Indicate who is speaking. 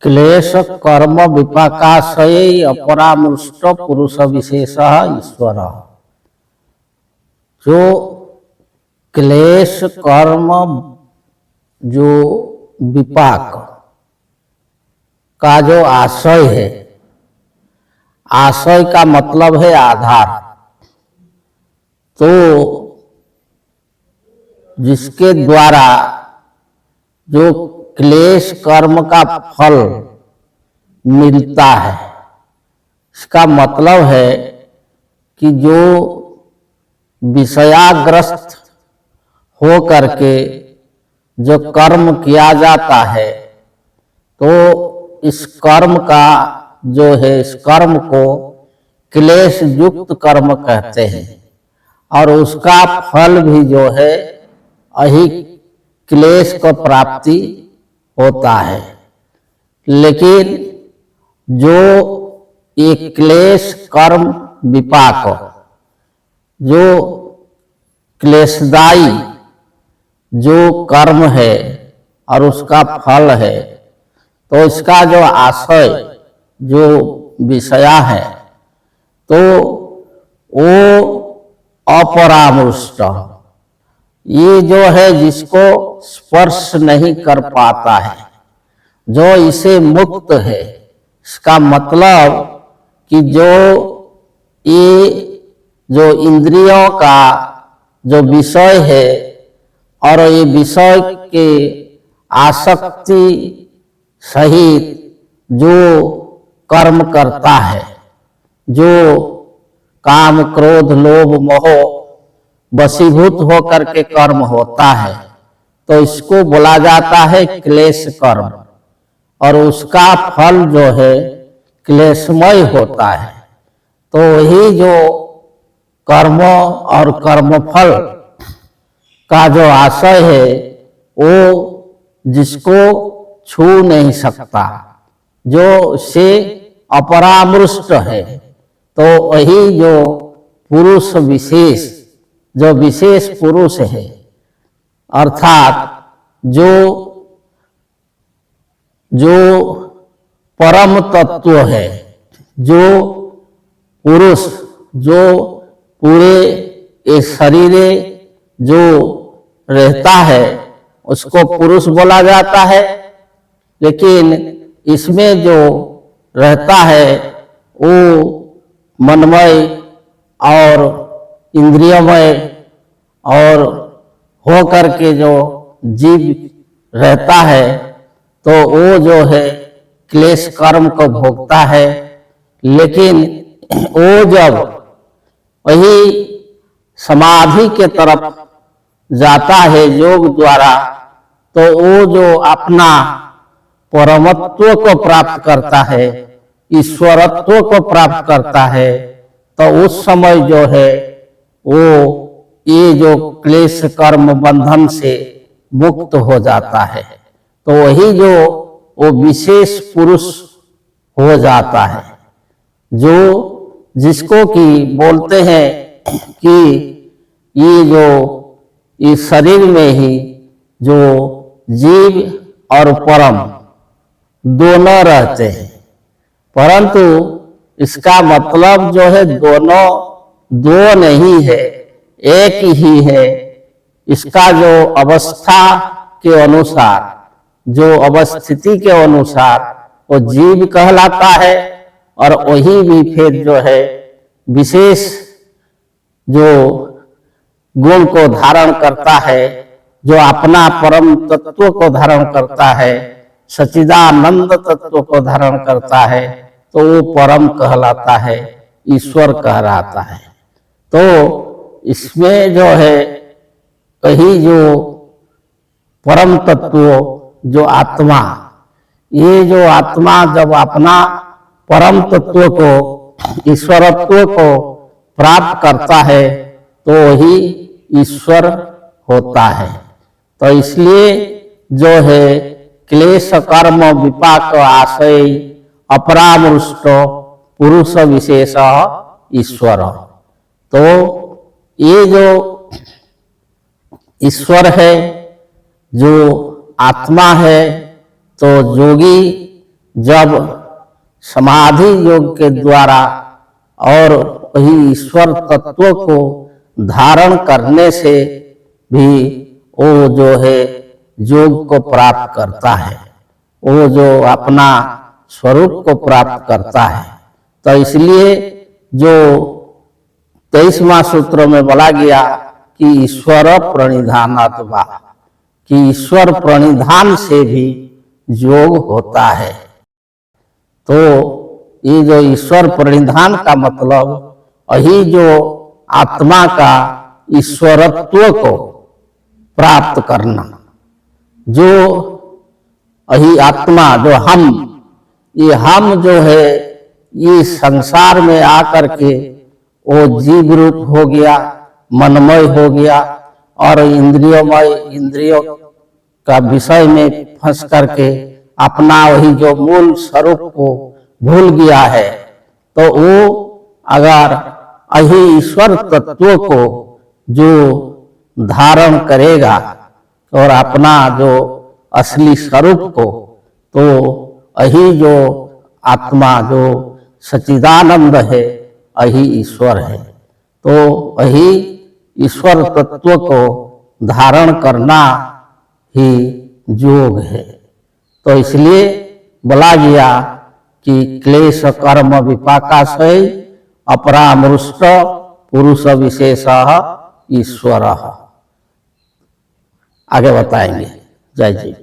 Speaker 1: क्लेश कर्म विपाकाशय अपरामृष्ट पुरुष विशेष ईश्वर। जो क्लेश कर्म, जो विपाक का जो आशय है, आशय का मतलब है आधार। तो जिसके द्वारा जो क्लेश कर्म का फल मिलता है, इसका मतलब है कि जो विषयाग्रस्त हो करके जो कर्म किया जाता है, तो इस कर्म का जो है, इस कर्म को क्लेश युक्त कर्म कहते हैं। और उसका फल भी जो है अहि क्लेश को प्राप्ति होता है। लेकिन जो एक क्लेश कर्म विपाक, जो क्लेशदायी जो कर्म है और उसका फल है, तो इसका जो आशय, जो विषया है, तो वो अपरामृष्ट, ये जो है जिसको स्पर्श नहीं कर पाता है, जो इसे मुक्त है। इसका मतलब कि जो ये जो इंद्रियों का जो विषय है और ये विषय के आसक्ति सहित जो कर्म करता है, जो काम क्रोध लोभ मोह वशीभूत होकर के कर्म होता है, तो इसको बोला जाता है क्लेश कर्म। और उसका फल जो है क्लेशमय होता है। तो वही जो कर्म और कर्मफल का जो आशय है, वो जिसको छू नहीं सकता, जो से अपरामृष्ट है, तो वही जो पुरुष विशेष, जो विशेष पुरुष है, अर्थात जो परम तत्व है, जो पुरुष, जो पूरे इस शरीर जो रहता है, उसको पुरुष बोला जाता है। लेकिन इसमें जो रहता है वो मनमय और इंद्रियमय और हो करके जो जीव रहता है, तो वो जो है क्लेश कर्म को भोगता है। लेकिन वो जब वही समाधि के तरफ जाता है योग द्वारा, तो वो जो अपना परमत्व को प्राप्त करता है, ईश्वरत्व को प्राप्त करता है, तो उस समय जो है वो ये जो क्लेश कर्म बंधन से मुक्त हो जाता है। तो वही जो वो विशेष पुरुष हो जाता है, जो जिसको कि बोलते हैं कि ये जो इस शरीर में ही जो जीव और परम दोनों रहते हैं, परंतु इसका मतलब जो है दोनों दो नहीं है, एक ही है। इसका जो अवस्था के अनुसार, जो अवस्थिति के अनुसार वो जीव कहलाता है, और वही भी फिर जो है विशेष जो गुण को धारण करता है, जो अपना परम तत्व को धारण करता है, सच्चिदानंद तत्व को धारण करता है तो वो परम कहलाता है, ईश्वर कहलाता है। तो इसमें जो है कहीं जो परम तत्व जो आत्मा, ये जो आत्मा जब अपना परम तत्व को, ईश्वरत्व को प्राप्त करता है तो वही ईश्वर होता है। तो इसलिए जो है क्लेश कर्म विपाक आशय अपरामृष्ट पुरुष विशेष ईश्वर। तो ये जो ईश्वर है, जो आत्मा है, तो योगी जब समाधि योग के द्वारा और वही ईश्वर तत्व को धारण करने से भी वो जो है योग को प्राप्त करता है, वो जो अपना स्वरूप को प्राप्त करता है। तो इसलिए जो 23वां सूत्र में बोला गया कि ईश्वर प्रणिधानात्मा, कि ईश्वर प्रणिधान से भी योग होता है। तो ये जो ईश्वर प्रणिधान का मतलब यही जो आत्मा का ईश्वरत्व को प्राप्त करना, जो यही आत्मा जो हम, ये हम जो है ये संसार में आकर के वो जीव रूप हो गया, मनमय हो गया और इंद्रियोमय, इंद्रियों का विषय में फंस करके अपना वही जो मूल स्वरूप को भूल गया है। तो वो अगर यही ईश्वर तत्व को जो धारण करेगा और अपना जो असली स्वरूप को, तो यही जो आत्मा जो सच्चिदानंद है यही ईश्वर है। तो यही ईश्वर तत्व को धारण करना ही योग है। तो इसलिए बोला गया कि क्लेश कर्म विपाकाशय अपरामृष्ट पुरुष विशेष ईश्वर। आगे बताएंगे। जय जी।